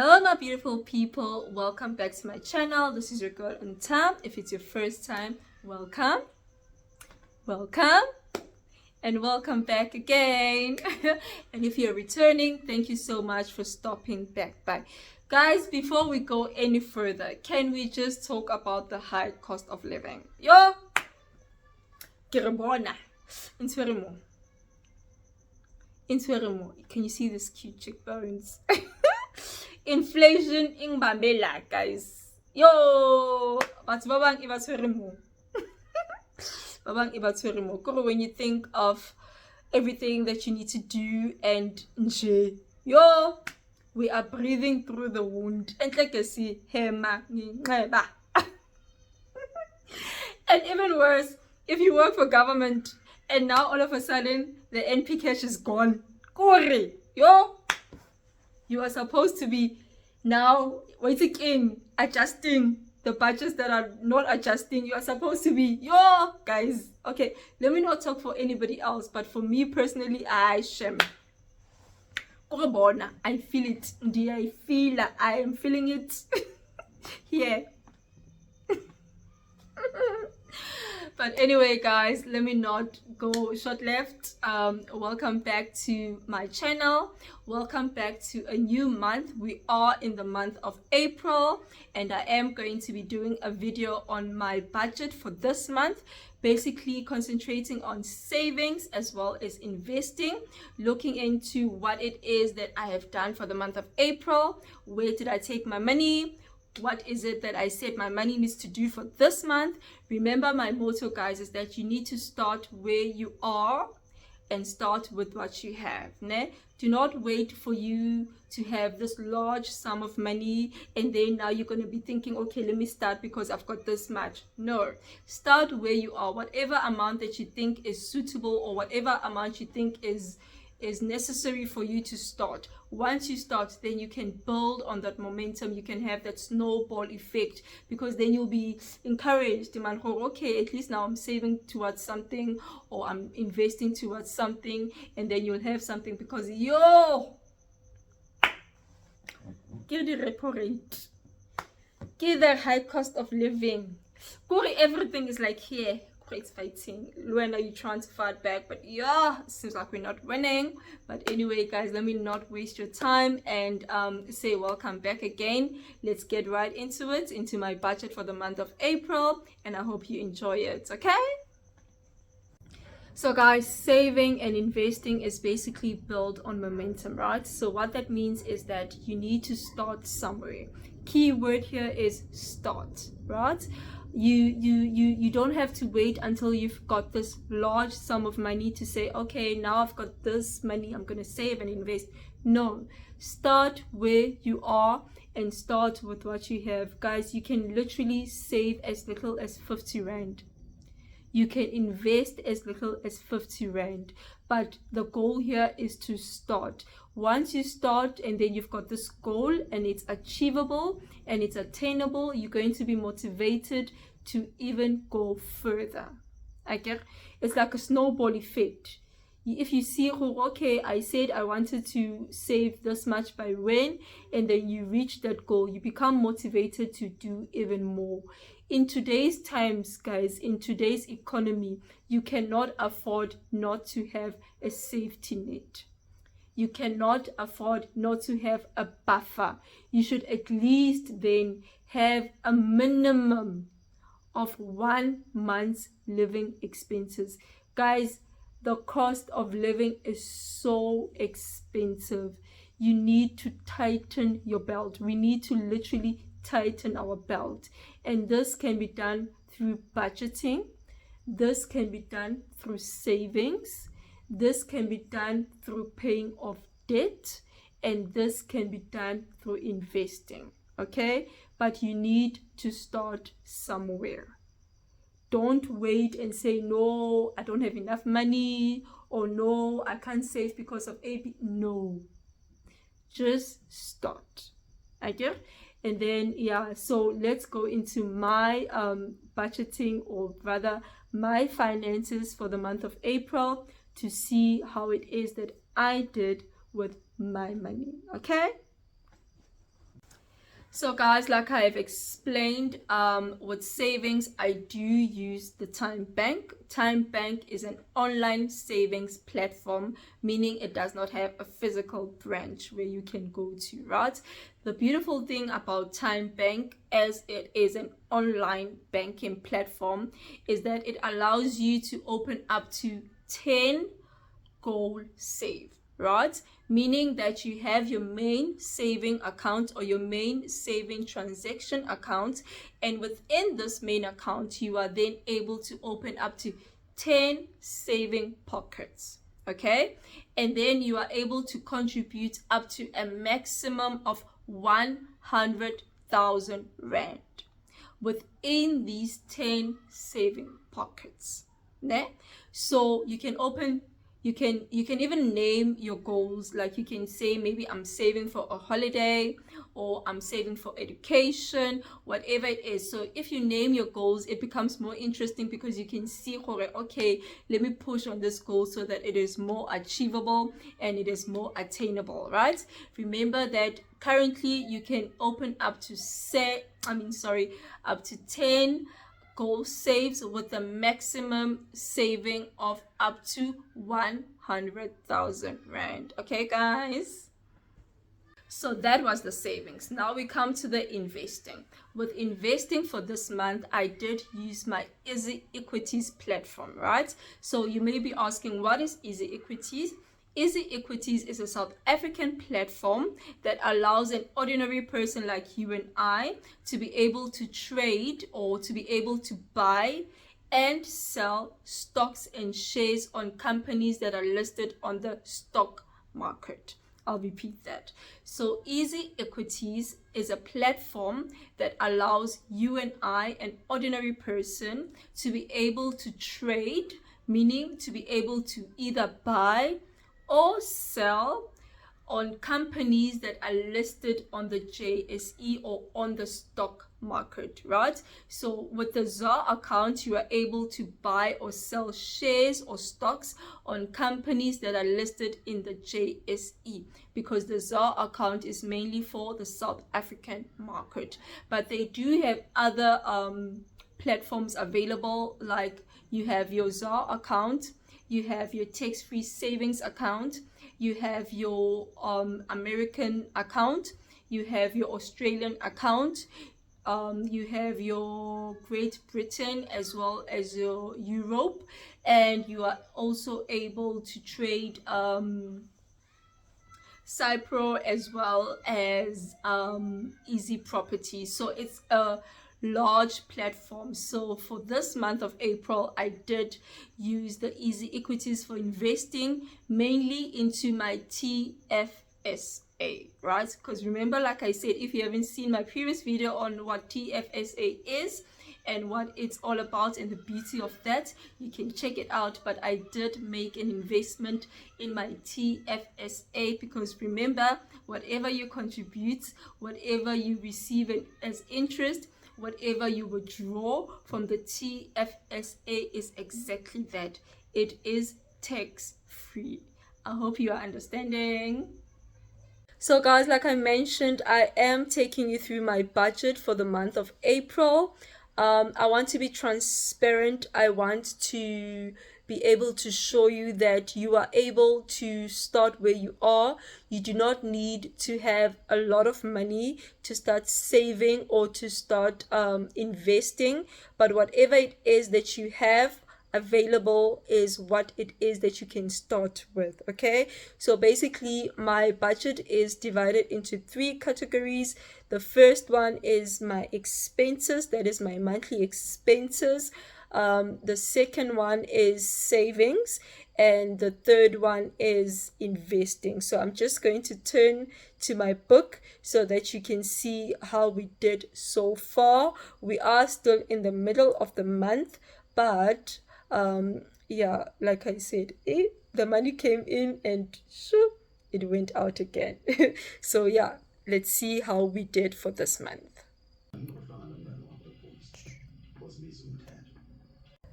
Hello my beautiful people, welcome back to my channel. This is your girl Tam. If it's your first time, welcome and welcome back again. And if you're returning, thank you so much for stopping back by. Guys, before we go any further, can we just talk about the high cost of living? Yo, Kiribona, Intwerimo, can you see this cute cheekbones? Inflation in Bambela, guys. Yo, but babang ibatwerimo. Babang ibatwerimo. When you think of everything that you need to do and nje, yo, we are breathing through the wound. And like I see, hema nginxeba. And even worse, if you work for government and now all of a sudden the NP cash is gone. Kore, yo, you are supposed to be now waiting in adjusting the budgets that are not adjusting. You are supposed to be, yo, guys. Okay, let me not talk for anybody else, but for me personally, I shame. I feel it. I am feeling it here. But anyway, guys, let me not go short left. Welcome back to my channel. Welcome back to a new month. We are in the month of April, and I am going to be doing a video on my budget for this month, basically concentrating on savings as well as investing, looking into what it is that I have done for the month of April. Where did I take my money? What is it that I said my money needs to do for this month? Remember, my motto, guys, is that you need to start where you are and start with what you have. Ne? Do not wait for you to have this large sum of money and then now you're going to be thinking, okay, let me start because I've got this much. No, start where you are. Whatever amount that you think is suitable or whatever amount you think is necessary for you to start. Once you start, then you can build on that momentum. You can have that snowball effect, because then you'll be encouraged. Okay, at least now I'm saving towards something, or I'm investing towards something, and then you'll have something, because yo, give the repo rate, give the high cost of living. Everything is like here. It's fighting. When are you trying to fight back? But yeah, it seems like we're not winning. But anyway, guys, let me not waste your time and say welcome back again. Let's get right into it, into my budget for the month of April, and I hope you enjoy it. Okay, so guys, saving and investing is basically built on momentum, right? So what that means is that you need to somewhere. Key word here is start, right? You don't have to wait until you've got this large sum of money to say, okay, now I've got this money, I'm going to save and invest. No, start where you are and start with what you have. Guys, you can literally save as little as 50 rand. You can invest as little as 50 rand, but the goal here is to start. Once you start and then you've got this goal and it's achievable and it's attainable, you're going to be motivated to even go further. Okay, it's like a snowball effect. If you see, okay, I said I wanted to save this much by when, and then you reach that goal, you become motivated to do even more. In today's times, guys, in today's economy, you cannot afford not to have a safety net. You cannot afford not to have a buffer. You should at least then have a minimum of 1 month's living expenses. Guys, the cost of living is so expensive. You need to tighten your belt. We need to literally tighten our belt, and this can be done through budgeting. This can be done through savings. This can be done through paying off debt, and this can be done through investing. Okay, but you need to start somewhere. Don't wait and say, no, I don't have enough money, or no, I can't save because of AP. No, just start. Okay, and then yeah, so let's go into my budgeting, or rather my finances for the month of April, to see how it is that I did with my money. Okay, So guys, like I have explained, with savings, I do use the Time Bank. Time Bank is an online savings platform, meaning it does not have a physical branch where you can go to, right? The beautiful thing about Time Bank, as it is an online banking platform, is that it allows you to open up to 10 goal save, right? Meaning that you have your main saving account or your main saving transaction account, and within this main account you are then able to open up to 10 saving pockets, okay? And then you are able to contribute up to a maximum of 100,000 rand within these 10 saving pockets, né? So you can even name your goals. Like you can say, maybe I'm saving for a holiday, or I'm saving for education, whatever it is. So if you name your goals, it becomes more interesting because you can see, okay, let me push on this goal so that it is more achievable and it is more attainable, right? Remember that currently you can open up to up to 10 goal saves with a maximum saving of up to 100,000 rand. Okay guys, so that was the savings. Now we come to the investing. With investing for this month, I did use my Easy Equities platform, right? So you may be asking, what is Easy Equities? Easy Equities is a South African platform that allows an ordinary person like you and I to be able to trade, or to be able to buy and sell stocks and shares on companies that are listed on the stock market. I'll repeat that. So Easy Equities is a platform that allows you and I, an ordinary person, to be able to trade, meaning to be able to either buy or sell on companies that are listed on the JSE or on the stock market, right? So with the ZAR account, you are able to buy or sell shares or stocks on companies that are listed in the JSE, because the ZAR account is mainly for the South African market. But they do have other platforms available, like you have your ZAR account, you have your tax-free savings account, you have your American account, you have your Australian account, you have your Great Britain as well as your Europe, and you are also able to trade Cypro as well as Easy Property. So it's a large platform. So for this month of April, I did use the Easy Equities for investing, mainly into my TFSA, right? Because remember, like I said, if you haven't seen my previous video on what TFSA is and what it's all about and the beauty of that, you can check it out. But I did make an investment in my TFSA, because remember, whatever you contribute, whatever you receive as interest, whatever you withdraw from the TFSA is exactly that. It is tax free. I hope you are understanding. So guys, like I mentioned, I am taking you through my budget for the month of April. I want to be transparent. I want to be able to show you that you are able to start where you are. You do not need to have a lot of money to start saving or to start investing, but whatever it is that you have available is what it is that you can start with. Okay, so basically my budget is divided into 3 categories. The first one is my expenses, that is my monthly expenses. The second one is savings, and the third one is investing. So I'm just going to turn to my book so that you can see how we did so far. We are still in the middle of the month, but yeah, like I said, the money came in and shoo, it went out again. So yeah, let's see how we did for this month.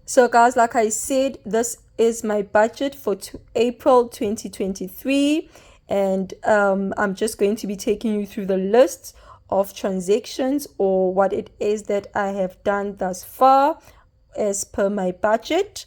So guys, like I said, this is my budget for April 2023, and I'm just going to be taking you through the list of transactions, or what it is that I have done thus far as per my budget.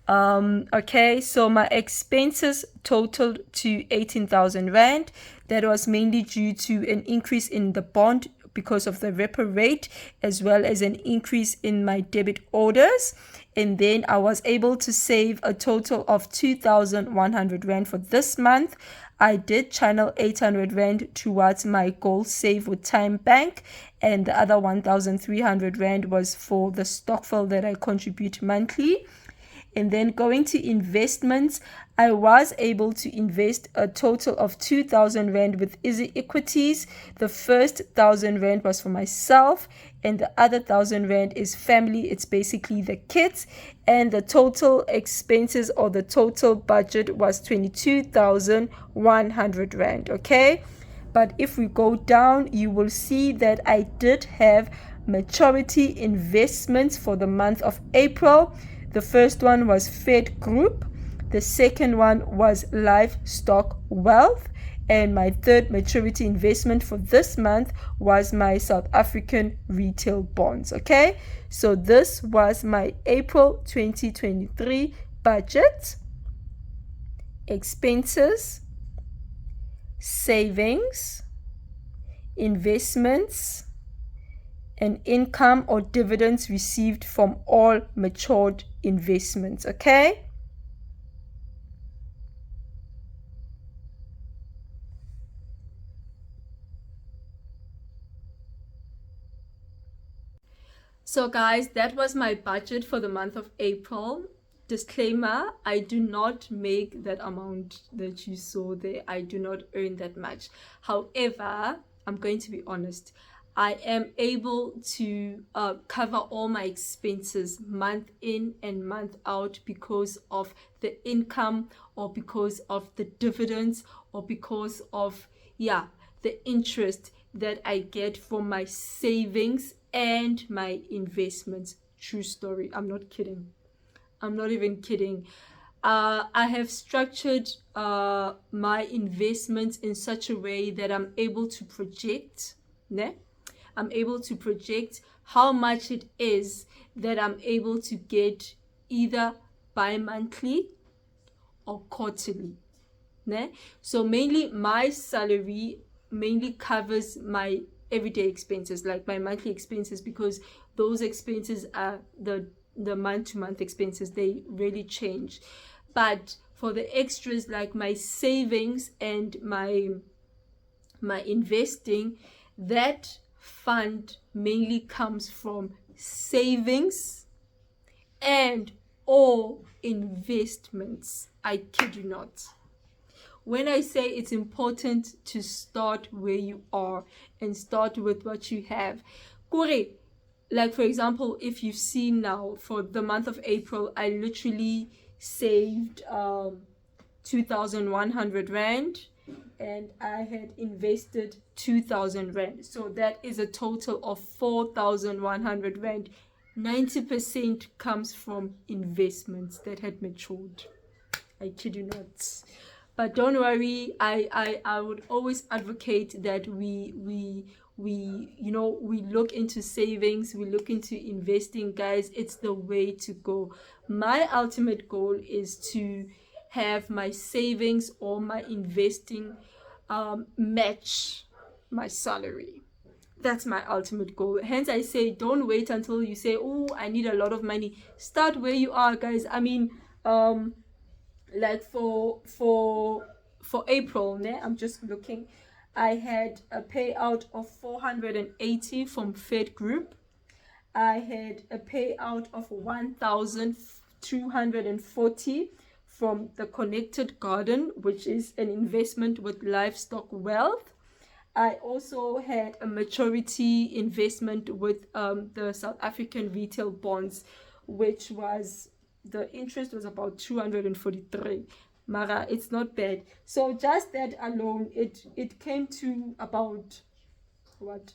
Okay, so my expenses totaled to 18,000 Rand. That was mainly due to an increase in the bond because of the repo rate, as well as an increase in my debit orders. And then I was able to save a total of 2,100 Rand for this month. I did channel 800 Rand towards my goal save with Time Bank, and the other 1,300 Rand was for the stokvel that I contribute monthly. And then going to investments, I was able to invest a total of 2,000 Rand with Easy Equities. The first 1,000 Rand was for myself, and the other 1,000 Rand is family. It's basically the kids. And the total expenses, or the total budget, was 22,100 Rand. Okay. But if we go down, you will see that I did have maturity investments for the month of April. The first one was Fed Group. The second one was Livestock Wealth. And my third maturity investment for this month was my South African retail bonds. Okay, so this was my April 2023 budget, expenses, savings, investments, and income or dividends received from all matured investments. Okay. So guys, that was my budget for the month of April. Disclaimer, I do not make that amount that you saw there. I do not earn that much. However, I'm going to be honest, I am able to cover all my expenses month in and month out because of the income, or because of the dividends, or because of the interest that I get from my savings and my investments. True story. I'm not kidding. I'm not even kidding. I have structured my investments in such a way that I'm able to project, I'm able to project how much it is that I'm able to get either bi-monthly or quarterly. So mainly my salary mainly covers my everyday expenses, like my monthly expenses, because those expenses are the month-to-month expenses. They really change. But for the extras, like my savings and my investing, that fund mainly comes from savings and or investments. I kid you not. When I say it's important to start where you are and start with what you have, like for example, if you've seen now for the month of April, I literally saved 2,100 Rand, and I had invested 2,000 Rand. So that is a total of 4,100 Rand. 90% comes from investments that had matured. I kid you not. But don't worry, I would always advocate that we look into savings, we look into investing, guys. It's the way to go. My ultimate goal is to have my savings or my investing match my salary. That's my ultimate goal. Hence I say, don't wait until you say, oh, I need a lot of money. Start where you are, guys. I mean, like for April, I'm just looking, I had a payout of 480 from Fed Group. I had a payout of 1,240 from the Connected Garden, which is an investment with Livestock Wealth. I also had a maturity investment with the South African retail bonds, which was, the interest was about 243. Mara, it's not bad. So just that alone, it came to about what?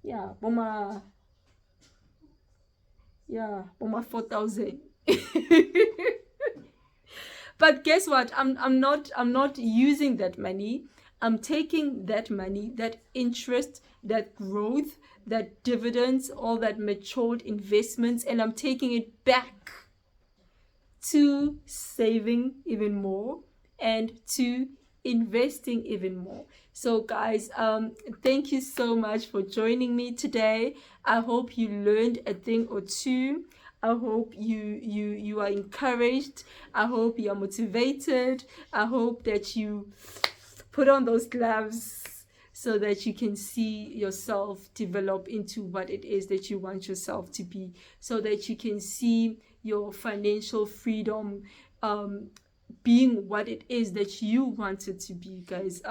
Yeah, Boma 4,000. But guess what? I'm not using that money. I'm taking that money, that interest, that growth, that dividends, all that matured investments, and I'm taking it back to saving even more and to investing even more. So guys, thank you so much for joining me today. I hope you learned a thing or two. I hope you are encouraged. I hope you are motivated. I hope that you put on those gloves so that you can see yourself develop into what it is that you want yourself to be, so that you can see your financial freedom being what it is that you want it to be, guys.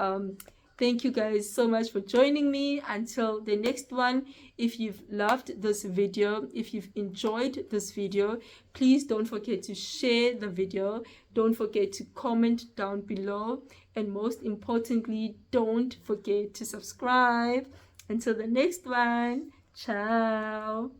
Thank you guys so much for joining me. Until the next one, if you've loved this video, if you've enjoyed this video, please don't forget to share the video. Don't forget to comment down below. And most importantly, don't forget to subscribe. Until the next one, ciao.